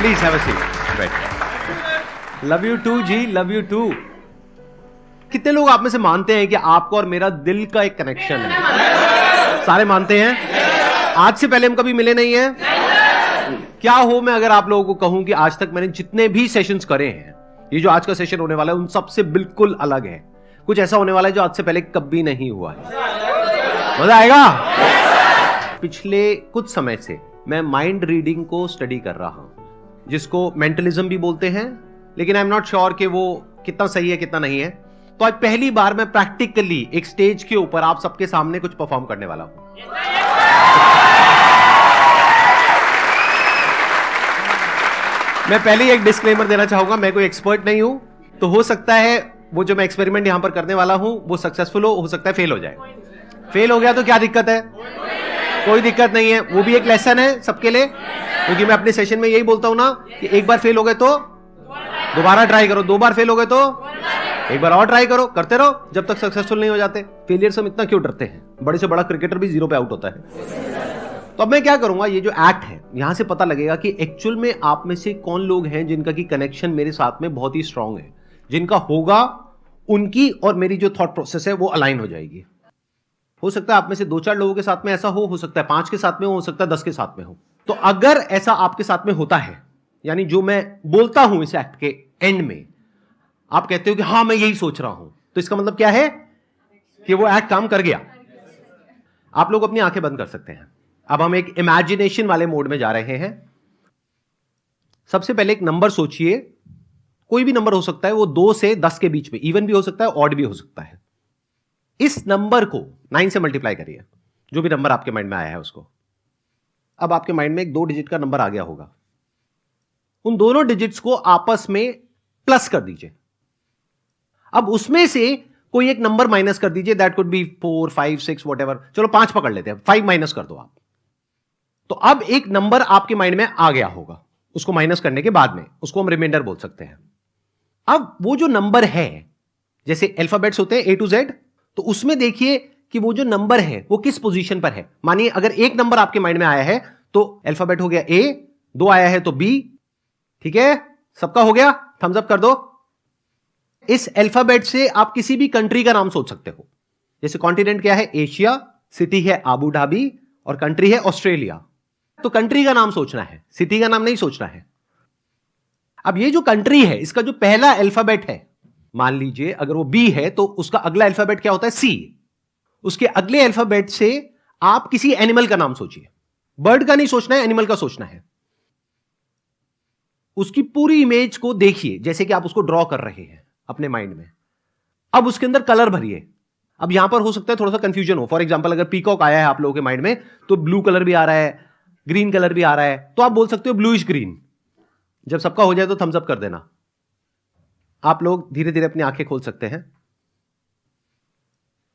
Please have a seat, बैठ। Love you too जी, love you too. कितने लोग आप में से मानते हैं कि आपको और मेरा दिल का एक कनेक्शन है? सारे मानते हैं। आज से पहले हम कभी मिले नहीं हैं। क्या हो मैं अगर आप लोगों को कहूं कि आज तक मैंने जितने भी सेशंस करे हैं, ये जो आज का सेशन होने वाला है उन सबसे बिल्कुल अलग है। कुछ ऐसा होने वाला है जो आज से पहले कभी नहीं हुआ है। मजा आएगा। पिछले कुछ समय से मैं माइंड रीडिंग को स्टडी कर रहा हूं, जिसको मेंटलिज्म भी बोलते हैं, लेकिन आई एम नॉट श्योर कि वो कितना सही है कितना नहीं है। तो आज पहली बार मैं प्रैक्टिकली एक स्टेज के ऊपर आप सबके सामने कुछ परफॉर्म करने वाला हूं। मैं पहले ही एक डिस्क्लेमर देना चाहूंगा, मैं कोई एक्सपर्ट नहीं हूं, तो हो सकता है वो जो मैं एक्सपेरिमेंट यहां पर करने वाला हूं वो सक्सेसफुल हो सकता है फेल हो जाए। फेल हो गया तो क्या दिक्कत है? कोई दिक्कत नहीं है, वो भी एक लेसन है सबके लिए, क्योंकि मैं अपने सेशन में यही बोलता हूं ना कि एक बार फेल हो गए तो दोबारा ट्राई करो, दो बार फेल हो गए तो एक बार और ट्राई करो, करते रहो जब तक सक्सेसफुल नहीं हो जाते। फेलियर से हम इतना क्यों डरते हैं? बड़े से बड़ा क्रिकेटर भी 0 पे आउट होता है। तो अब मैं क्या करूंगा, ये जो एक्ट है यहां से पता लगेगा कि एक्चुअल में आप में से कौन लोग हैं जिनका की कनेक्शन मेरे साथ में बहुत ही स्ट्रांग है, जिनका होगा उनकी और मेरी जो थॉट प्रोसेस है वो अलाइन हो जाएगी। हो सकता है आप में से 2-4 लोगों के साथ में ऐसा हो सकता है 5 के साथ में हो सकता है 10 के साथ में हो। तो अगर ऐसा आपके साथ में होता है, यानी जो मैं बोलता हूं इस एक्ट के एंड में आप कहते हो कि हां मैं यही सोच रहा हूं, तो इसका मतलब क्या है कि वो एक्ट काम कर गया। आप लोग अपनी आंखें बंद कर सकते हैं। अब हम एक इमेजिनेशन वाले मोड में जा रहे हैं। सबसे पहले एक नंबर सोचिए, कोई भी नंबर हो सकता है, वो 2 से 10 के बीच में, इवन भी हो सकता है ऑड भी हो सकता है। इस नंबर को 9 से मल्टीप्लाई करिए, जो भी नंबर आपके माइंड में आया है उसको। अब आपके माइंड में एक 2 डिजिट का नंबर आ गया होगा, उन दोनों डिजिट्स को आपस में प्लस कर दीजिए। अब उसमें से कोई एक नंबर माइनस कर दीजिए, दैट कुड बी 4, 5, 6 व्हाटएवर, चलो 5 पकड़ लेते हैं, 5 माइनस कर दो आप। तो अब एक नंबर आपके माइंड में आ गया होगा, उसको माइनस करने के बाद में उसको हम रिमाइंडर बोल सकते हैं। अब वो जो नंबर है, जैसे अल्फाबेट्स होते हैं A to Z, तो उसमें देखिए कि वो जो नंबर है वो किस पोजीशन पर है। मानिए अगर एक नंबर आपके माइंड में आया है तो अल्फाबेट हो गया A, 2 आया है तो B, ठीक है, सबका हो गया, थम्स अप कर दो। इस अल्फाबेट से आप किसी भी कंट्री का नाम सोच सकते हो। जैसे कॉन्टिनेंट क्या है? एशिया, सिटी है अबू धाबी और कंट्री है ऑस्ट्रेलिया। तो कंट्री का नाम सोचना है, सिटी का नाम नहीं सोचना है। अब ये जो कंट्री है इसका जो पहला अल्फाबेट है, मान लीजिए अगर वो बी है तो उसका अगला अल्फाबेट क्या होता है? सी। उसके अगले अल्फाबेट से आप किसी एनिमल का नाम सोचिए। बर्ड का नहीं सोचना है, एनिमल का सोचना है। उसकी पूरी इमेज को देखिए जैसे कि आप उसको ड्रॉ कर रहे हैं अपने माइंड में। अब उसके अंदर कलर भरिए। अब यहां पर हो सकता है थोड़ा सा कंफ्यूजन हो। फॉर एग्जांपल अगर पीकॉक आया है आप लोगों के माइंड में तो ब्लू कलर भी आ रहा है, ग्रीन कलर भी आ रहा है, तो आप बोल सकते हो ब्लूइश ग्रीन। जब सबका हो जाए तो थम्स अप कर देना। आप लोग धीरे धीरे अपनी आंखें खोल सकते हैं।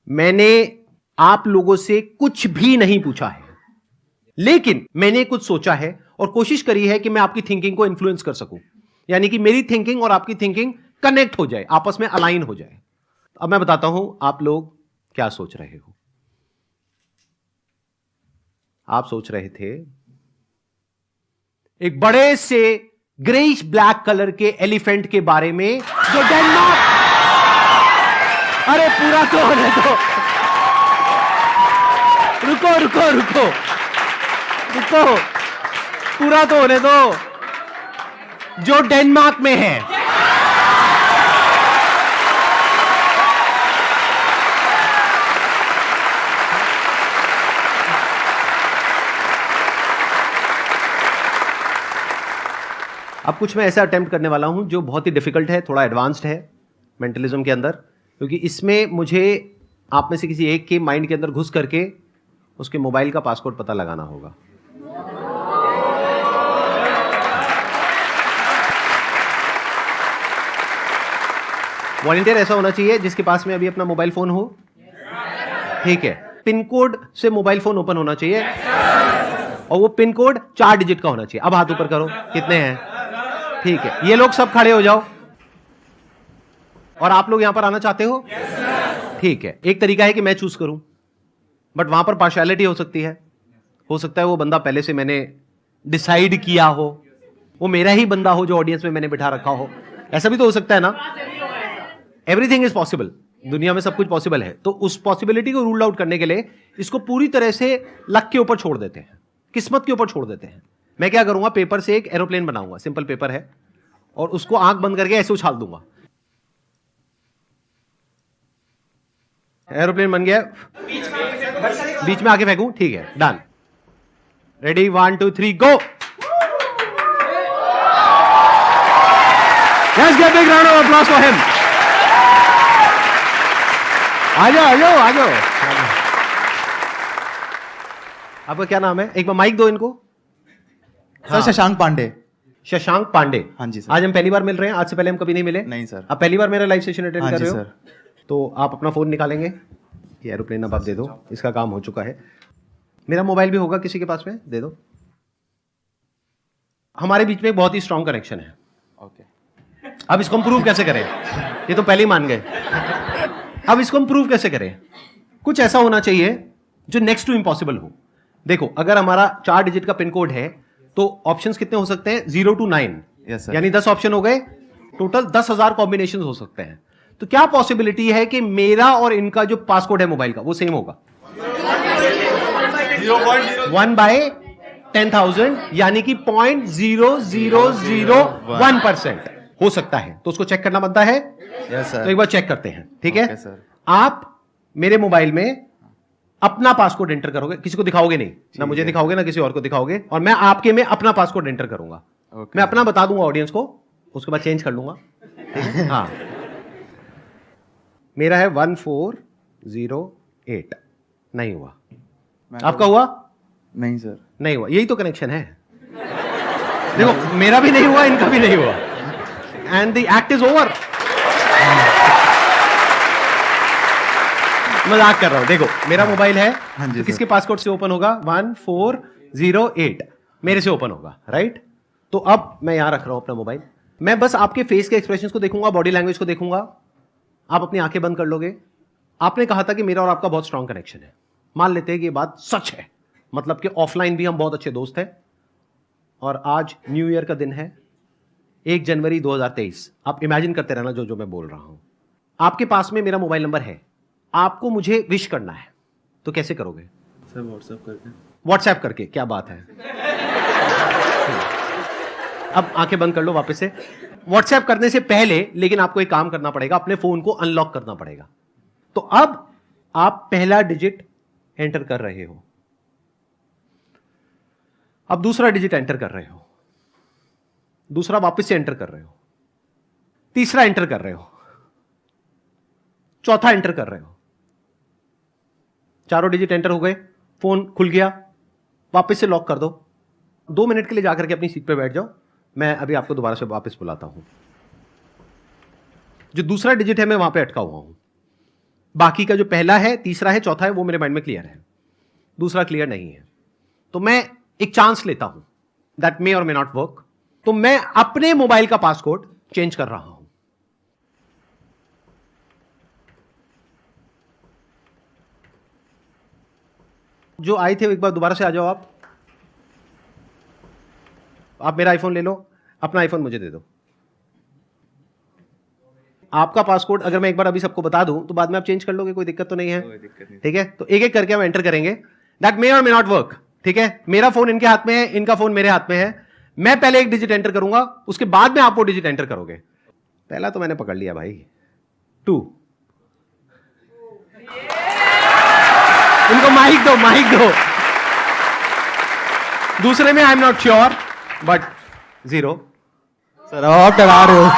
मैंने आप लोगों से कुछ भी नहीं पूछा है, लेकिन मैंने कुछ सोचा है और कोशिश करी है कि मैं आपकी थिंकिंग को इन्फ्लुएंस कर सकूं, यानी कि मेरी थिंकिंग और आपकी थिंकिंग कनेक्ट हो जाए, आपस में अलाइन हो जाए। अब मैं बताता हूं आप लोग क्या सोच रहे हो। आप सोच रहे थे एक बड़े से ग्रेइश ब्लैक कलर के एलिफेंट के बारे में जो डेनमार्क, अरे पूरा तो होने दो, रुको रुको रुको रुको, पूरा तो होने दो, जो डेनमार्क में है। अब कुछ मैं ऐसा अटेम्प्ट करने वाला हूं जो बहुत ही डिफिकल्ट है, थोड़ा एडवांस्ड है मेंटलिज्म के अंदर, क्योंकि इसमें मुझे आप में से किसी एक के माइंड के अंदर घुस करके उसके मोबाइल का पासवर्ड पता लगाना होगा। वॉलंटियर ऐसा होना चाहिए जिसके पास में अभी अपना मोबाइल फोन हो, ठीक है। पिन कोड से मोबाइल फोन ओपन होना चाहिए और वो पिन कोड 4 डिजिट का होना चाहिए। अब हाथ ऊपर करो, कितने हैं? ठीक है, ये लोग सब खड़े हो जाओ। और आप लोग यहां पर आना चाहते हो? ठीक है, एक तरीका है कि मैं चूज करूं, बट वहां पर पार्शियलिटी हो सकती है। हो सकता है वो बंदा पहले से मैंने डिसाइड किया हो वो मेरा ही बंदा हो जो ऑडियंस में मैंने बिठा रखा हो, ऐसा भी तो हो सकता है ना। एवरीथिंग इज पॉसिबल, दुनिया में सब कुछ पॉसिबल है। तो उस पॉसिबिलिटी को रूल आउट करने के लिए इसको पूरी तरह से लक के ऊपर छोड़ देते हैं, किस्मत के ऊपर छोड़ देते हैं। मैं क्या करूंगा, पेपर से एक एरोप्लेन बनाऊंगा, सिंपल पेपर है, और उसको आंख बंद करके ऐसे उछाल दूंगा। एरोप्लेन बन गया, बीच में आके फेंकूं, ठीक है, done. Ready, 1 2 3 go. Let's give a big round of applause for him. आ जाओ। आपका क्या नाम है? एक बार माइक दो इनको। सर शशांक पांडे। शशांक पांडे। हाँ जी सर। आज हम पहली बार मिल रहे हैं, आज से पहले हम कभी नहीं मिले? नहीं सर। आप पहली बार मेरा लाइव सेशन अटेंड हाँ कर जी रहे हो? सर। तो आप अपना फोन निकालेंगे, ये एरोप्लेन अब आप दे दो, इसका काम हो चुका है। मेरा मोबाइल भी होगा किसी के पास में, दे दो। हमारे बीच में एक बहुत ही स्ट्रॉन्ग कनेक्शन है। ओके। अब इसको हम प्रूव कैसे करें? ये तो पहले ही मान गए। अब इसको हम प्रूव कैसे करें? कुछ ऐसा होना चाहिए जो नेक्स्ट टू इम्पॉसिबल हो। देखो, अगर हमारा 4 डिजिट का पिन कोड है तो ऑप्शंस कितने हो सकते हैं? 0 to 9, यानी 10 ऑप्शन हो गए। टोटल 10,000 कॉम्बिनेशन हो सकते हैं। तो क्या पॉसिबिलिटी है कि मेरा और इनका जो पासकोड है मोबाइल का वो सेम होगा? 1/10,000, यानी कि 0.0001% हो सकता है। तो उसको चेक करना बनता है। Yes sir. तो एक बार चेक करते हैं, ठीक है? Okay sir. आप मेरे मोबाइल में अपना पासकोड एंटर करोगे, किसी को दिखाओगे नहीं, ना मुझे दिखाओगे ना किसी और को दिखाओगे, और मैं आपके में अपना पासकोड एंटर करूंगा। मैं अपना बता दूंगा ऑडियंस को, उसके बाद चेंज कर लूंगा। हाँ, मेरा है 1408। नहीं हुआ। आपका हुआ? नहीं सर। नहीं हुआ। यही तो कनेक्शन है। देखो, मेरा भी नहीं हुआ, इनका भी नहीं हुआ, and the act is over. मजाक कर रहा हूं। देखो, मेरा मोबाइल है, तो किसके पासकोड से ओपन होगा? 1408 मेरे से ओपन होगा, राइट? तो अब मैं यहां रख रहा हूं अपना मोबाइल। मैं बस आपके फेस के एक्सप्रेशंस को देखूंगा, बॉडी लैंग्वेज को देखूंगा। आप अपनी आंखें बंद कर लोगे। आपने कहा था कि मेरा और आपका बहुत स्ट्रांग कनेक्शन है। मान लेते हैं कि ये बात सच है, मतलब कि ऑफलाइन भी हम बहुत अच्छे दोस्त हैं। और आज न्यू ईयर का दिन है, 1 जनवरी 2023। आप इमेजिन करते रहना जो मैं बोल रहा हूं। आपके पास में मेरा मोबाइल नंबर है, आपको मुझे विश करना है, तो कैसे करोगे? सर व्हाट्सएप करके। व्हाट्सएप करके? क्या बात है। अब आंखें बंद कर लो वापस से। व्हाट्सएप करने से पहले लेकिन आपको एक काम करना पड़ेगा, अपने फोन को अनलॉक करना पड़ेगा। तो अब आप पहला डिजिट एंटर कर रहे हो, अब दूसरा डिजिट एंटर कर रहे हो, दूसरा वापस से एंटर कर रहे हो, तीसरा एंटर कर रहे हो, चौथा एंटर कर रहे हो। चारों डिजिट एंटर हो गए, फोन खुल गया, वापस से लॉक कर दो। 2 मिनट के लिए जाकर के अपनी सीट पे बैठ जाओ। मैं अभी आपको दोबारा से वापस बुलाता हूं। जो दूसरा डिजिट है मैं वहां पे अटका हुआ हूं। बाकी का जो पहला है, तीसरा है, चौथा है, वो मेरे माइंड में क्लियर है। दूसरा क्लियर नहीं है। तो मैं एक चांस लेता हूं, दैट मे और मे नॉट वर्क। तो मैं अपने मोबाइल का पासकोड चेंज कर रहा हूं। जो आए थे एक बार दोबारा से आ जाओ। आप मेरा आईफोन ले लो, अपना आईफोन मुझे दे दो। आपका पासकोड अगर मैं एक बार अभी सबको बता दूं तो बाद में आप चेंज कर लोगे, कोई दिक्कत तो नहीं है? ठीक है, तो एक एक करके हम एंटर करेंगे। दैट मे और मे नॉट वर्क। ठीक है, मेरा फोन इनके हाथ में है, इनका फोन मेरे हाथ में है। मैं पहले एक डिजिट एंटर करूंगा, उसके बाद में आप वो डिजिट एंटर करोगे। पहला तो मैंने पकड़ लिया भाई, 2। इनको माइक दो, माइक दो। दूसरे में I am not sure, but 0। Sir आप डरा रहे हो।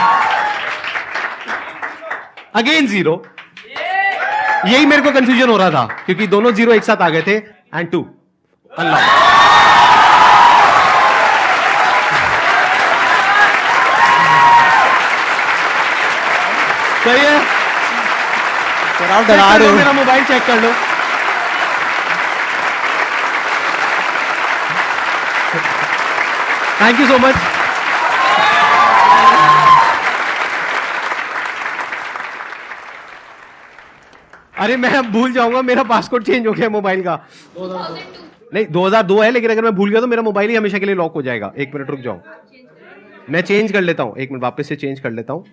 अगेन 0। यही मेरे को कंफ्यूजन हो रहा था क्योंकि दोनों 0 एक साथ आ गए थे। And 2 unlock. सही है। सर आप डरा रहे हो। मेरा मोबाइल चेक कर लो। Thank you so much. अरे मैं अब भूल जाऊंगा, मेरा पासवर्ड चेंज हो गया मोबाइल का। 2002 नहीं, 2002 है, लेकिन अगर मैं भूल गया तो मेरा मोबाइल ही हमेशा के लिए लॉक हो जाएगा। 1 मिनट रुक जाओ। मैं चेंज कर लेता हूँ, 1 मिनट वापस से चेंज कर लेता हूँ।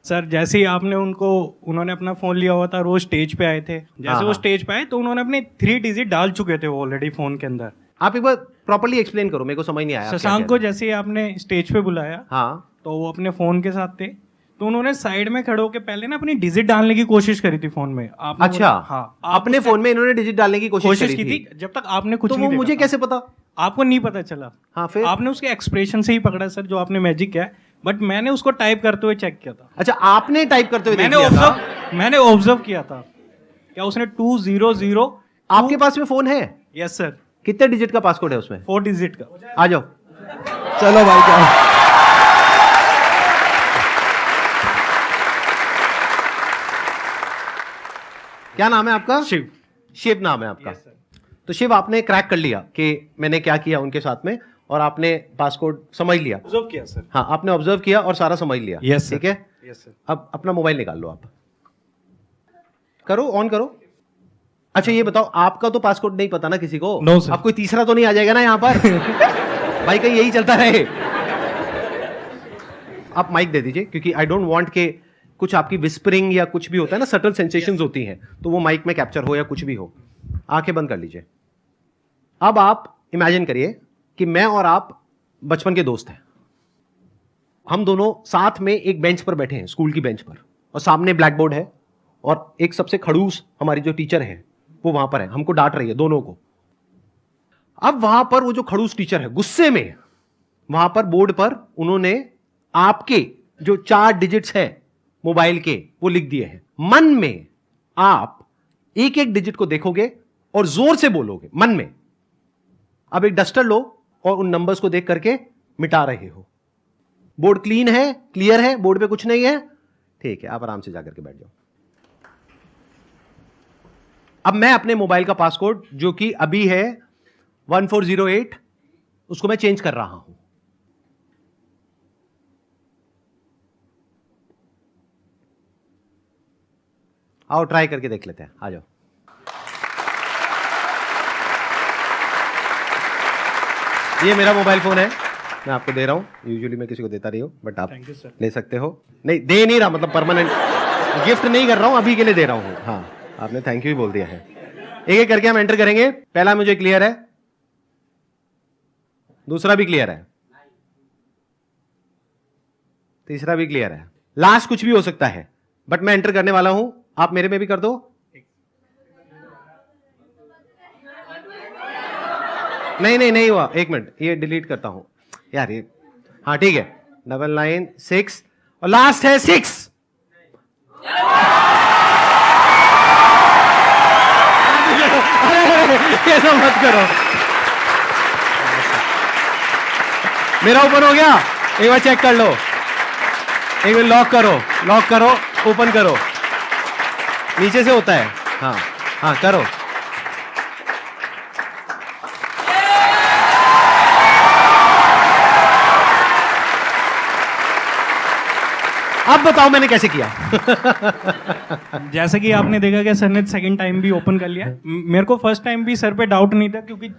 सर जैसे ही आपने उन्होंने अपना फोन लिया हुआ था, रोज स्टेज पे आए थे, जैसे हाँ, वो हाँ। स्टेज पे आए तो उन्होंने अपने 3 डिजिट डाल चुके थे वो ऑलरेडी फोन के अंदर। आप एक बार प्रॉपर्ली एक्सप्लेन करो, मेरे को समझ नहीं आया आप क्या शशांक कह को रहे हैं। जैसे ही आपने स्टेज पे बुलाया हाँ, तो वो अपने फोन के साथ थे, तो उन्होंने साइड में खड़े होकर पहले ना अपनी डिजिट डालने की कोशिश करी थी फोन में। आपने अच्छा, हाँ, अपने फोन में इन्होंने डिजिट डालने की कोशिश की थी जब तक आपने कुछ तो नहीं वो मुझे देखा कैसे पता? था। आपको नहीं पता चला। हाँ, फिर आपने उसके एक्सप्रेशन से ही पकड़ा सर, जो आपने मैजिक किया है, बट मैंने उसको टाइप करते हुए चेक किया था। अच्छा, आपने टाइप करते हुए देख मैंने लिया था? मैंने ऑब्जर्व किया था क्या उसने 200। आपके पास में फोन है? यस सर, कितने डिजिट का पासकोड है उसमें? 4 डिजिट का। आ जाओ। चलो भाई जाओ। क्या नाम है आपका? शिव। शिव नाम है आपका? Yes, sir. तो शिव, आपने क्रैक कर लिया कि मैंने क्या किया उनके साथ में, और आपने पासकोड समझ लिया। ऑब्जर्व किया सर। हाँ, आपने ऑब्जर्व किया और सारा समझ लिया। Yes, sir. ठीक है। Yes sir. अब अपना मोबाइल निकाल लो, आप करो, ऑन करो। अच्छा ये बताओ, आपका तो पासकोड नहीं पता ना किसी को? No, sir. अब कोई तीसरा तो नहीं आ जाएगा ना यहाँ पर? भाई कहीं यही चलता रहे। आप माइक दे दीजिए, क्योंकि आई डोंट वांट के कुछ आपकी विस्परिंग या कुछ भी होता है ना, सटल सेंसेशंस होती हैं, तो वो माइक में कैप्चर हो या कुछ भी हो। आंखें बंद कर लीजिए। अब आप इमेजिन करिए कि मैं और आप बचपन के दोस्त हैं। हम दोनों साथ में एक बेंच पर बैठे हैं, स्कूल की बेंच पर, और सामने ब्लैक बोर्ड है, और एक सबसे खड़ूस हमारी जो टीचर है वो वहां पर है, हमको डांट रही है दोनों को। अब वहां पर वो जो खड़ूस टीचर है, गुस्से में वहां पर बोर्ड पर उन्होंने आपके जो 4 डिजिट्स है मोबाइल के वो लिख दिए हैं। मन में आप एक एक डिजिट को देखोगे और जोर से बोलोगे मन में। अब एक डस्टर लो और उन नंबर्स को देख करके मिटा रहे हो। बोर्ड क्लीन है, क्लियर है, बोर्ड पे कुछ नहीं है, ठीक है, आप आराम से जाकर के बैठ जाओ। अब मैं अपने मोबाइल का पासकोड, जो कि अभी है 1408, उसको मैं चेंज कर रहा हूं। आओ ट्राई करके देख लेते हैं, आ जाओ। ये मेरा मोबाइल फोन है, मैं आपको दे रहा हूं। यूजुअली मैं किसी को देता नहीं हूं, बट आप Thank you, sir. ले सकते हो। नहीं, दे नहीं रहा, मतलब परमानेंट गिफ्ट नहीं कर रहा हूं, अभी के लिए दे रहा हूं। हाँ, आपने थैंक यू ही बोल दिया है। एक एक करके हम एंटर करेंगे। पहला मुझे क्लियर है, दूसरा भी क्लियर है, तीसरा भी क्लियर है, लास्ट कुछ भी हो सकता है, बट मैं एंटर करने वाला हूं। आप मेरे में भी कर दो। नहीं हुआ, 1 मिनट, ये डिलीट करता हूं यार ये। हाँ ठीक है, 996 और लास्ट है 6। ऐसा मत करो। मेरा ओपन हो गया, एक बार चेक कर लो। एक बार लॉक करो, ओपन करो। नीचे से होता है। हाँ हाँ, करो। अब बताओ मैंने कैसे किया? जैसे कि आपने देखा कि सर ने सेकंड टाइम भी ओपन कर लिया। मेरे को फर्स्ट टाइम भी सर पे डाउट नहीं था, क्योंकि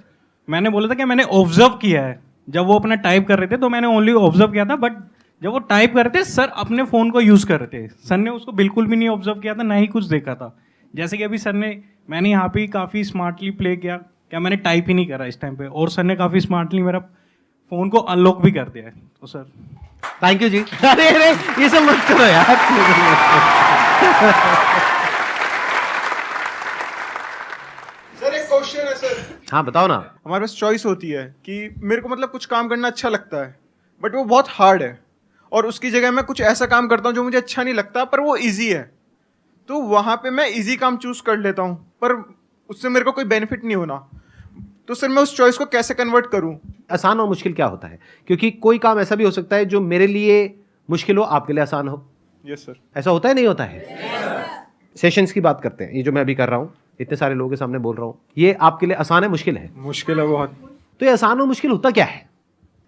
मैंने बोला था कि मैंने ऑब्जर्व किया है। जब वो अपना टाइप कर रहे थे तो मैंने ओनली ऑब्जर्व किया था, बट जब वो टाइप कर रहे थे सर अपने फोन को यूज कर रहे थे। सर ने उसको बिल्कुल भी नहीं ऑब्जर्व किया था, ना ही कुछ देखा था। जैसे कि अभी सर ने, मैंने यहाँ पे काफी स्मार्टली प्ले किया, क्या मैंने टाइप ही नहीं करा इस टाइम पे, और सर ने काफी स्मार्टली मेरा फोन को अनलॉक भी कर दिया है। तो सर थैंक यू जी। अरे ये सब मत करो यार। सर एक क्वेश्चन है सर। हाँ बताओ ना। हमारे पास चॉइस होती है कि मेरे को मतलब कुछ काम करना अच्छा लगता है, बट वो बहुत हार्ड है, और उसकी जगह मैं कुछ ऐसा काम करता हूँ जो मुझे अच्छा नहीं लगता पर वो इजी है। तो वहाँ पे मैं इजी काम चूज कर लेता हूँ, पर उससे मेरे को कोई बेनिफिट नहीं होना। तो सर मैं उस चॉइस को कैसे कन्वर्ट करूँ? आसान और मुश्किल क्या होता है? क्योंकि कोई काम ऐसा भी हो सकता है जो मेरे लिए मुश्किल हो, आपके लिए आसान हो। Yes sir. ऐसा होता है, नहीं होता है? सेशंस की बात करते हैं, ये जो मैं अभी कर रहा हूँ, इतने सारे लोगों के सामने बोल रहा हूँ, ये आपके लिए आसान है, मुश्किल है? मुश्किल है बहुत। तो ये आसान और मुश्किल होता क्या है?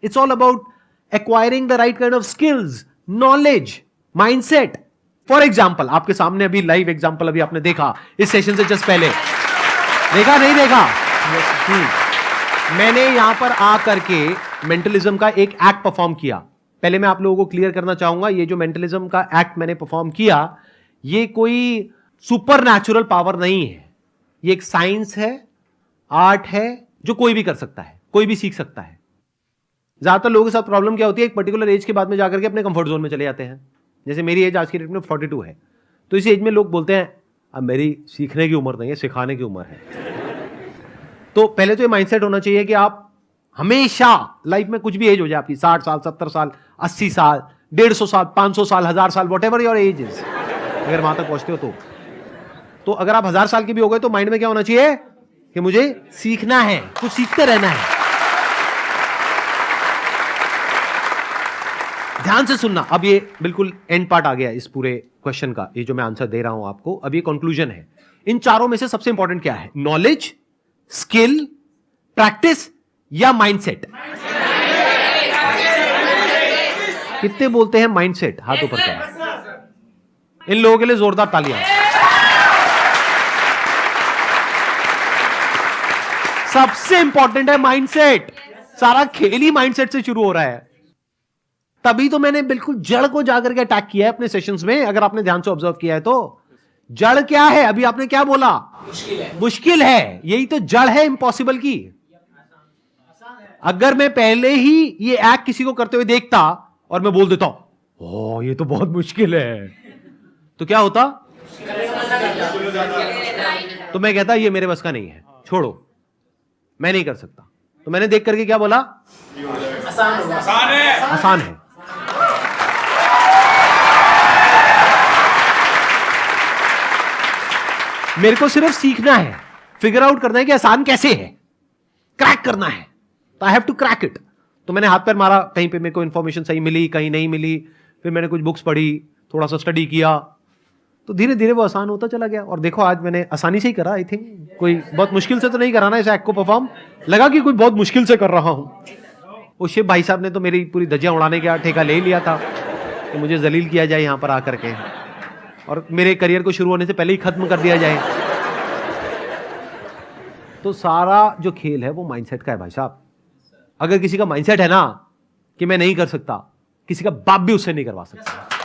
It's all about acquiring the right kind of skills, knowledge, mindset. For example, आपके सामने अभी लाइव एग्जाम्पल अभी आपने देखा इस सेशन से जस्ट पहले, देखा नहीं देखा? मैंने यहां पर आ करके मेंटलिज्म का एक एक्ट परफॉर्म किया। पहले मैं आप लोगों को क्लियर करना चाहूंगा, ये जो मेंटलिज्म का एक्ट मैंने परफॉर्म किया, ये कोई सुपर नेचुरल पावर नहीं है। ये एक साइंस है, आर्ट है, जो कोई भी कर सकता है, कोई भी सीख सकता है। ज्यादातर लोगों के साथ प्रॉब्लम क्या होती है, एक पर्टिकुलर एज के बाद में जाकर के अपने कंफर्ट जोन में चले जाते हैं। जैसे मेरी एज आज की डेट में 42 है, तो इस एज में लोग बोलते हैं अब मेरी सीखने की उम्र नहीं है, सिखाने की उम्र है। तो पहले तो ये माइंडसेट होना चाहिए कि आप हमेशा लाइफ में कुछ भी एज हो जाए आपकी, 60 साल, 70 साल, 80 साल, 150 साल, 500 साल, 1000 साल, what ever your age is, अगर वहां तक पहुंचते हो तो अगर आप 1000 साल के भी हो गए तो माइंड में क्या होना चाहिए कि मुझे सीखना है, कुछ सीखते रहना है। ध्यान से सुनना। अब ये बिल्कुल एंड पार्ट आ गया इस पूरे क्वेश्चन का, ये जो मैं आंसर दे रहा हूं आपको, अब ये कंक्लूजन है। इन चारों में से सबसे इंपॉर्टेंट क्या है? नॉलेज, स्किल, प्रैक्टिस या माइंडसेट? कितने बोलते हैं माइंडसेट? हाथ ऊपर करें। इन लोगों के लिए जोरदार तालियां। सबसे इंपॉर्टेंट है माइंडसेट। सारा खेल ही माइंडसेट से शुरू हो रहा है। तभी तो मैंने बिल्कुल जड़ को जाकर के अटैक किया है अपने सेशंस में। अगर आपने ध्यान से ऑब्जर्व किया है तो जड़ क्या है? अभी आपने क्या बोला? मुश्किल है। यही तो जड़ है इम्पॉसिबल की। अगर मैं पहले ही ये एक्ट किसी को करते हुए देखता और मैं बोल देता हूं ओह ये तो बहुत मुश्किल है, तो क्या होता? तो मैं कहता ये मेरे बस का नहीं है, छोड़ो, मैं नहीं कर सकता। तो मैंने देख करके क्या बोला? आसान है। मेरे को सिर्फ सीखना है, फिगर आउट करना है कि आसान कैसे है, क्रैक करना है। तो I have to crack it. तो मैंने हाथ पैर मारा, कहीं पे मेरे को इंफॉर्मेशन सही मिली, कहीं नहीं मिली, फिर मैंने कुछ बुक्स पढ़ी, थोड़ा सा स्टडी किया, तो धीरे धीरे वो आसान होता चला गया। और देखो आज मैंने आसानी से ही करा। आई थिंक कोई बहुत मुश्किल से तो नहीं करा ना इस एक्ट को परफॉर्म। लगा कि कोई बहुत मुश्किल से कर रहा हूं। वो शिव भाई साहब ने तो मेरी पूरी धज्जियां उड़ाने का ठेका ले लिया था कि मुझे जलील किया जाए यहां पर आकर के, और मेरे करियर को शुरू होने से पहले ही खत्म कर दिया जाए। तो सारा जो खेल है वो माइंडसेट का है भाई साहब। अगर किसी का माइंडसेट है ना कि मैं नहीं कर सकता, किसी का बाप भी उससे नहीं करवा सकता।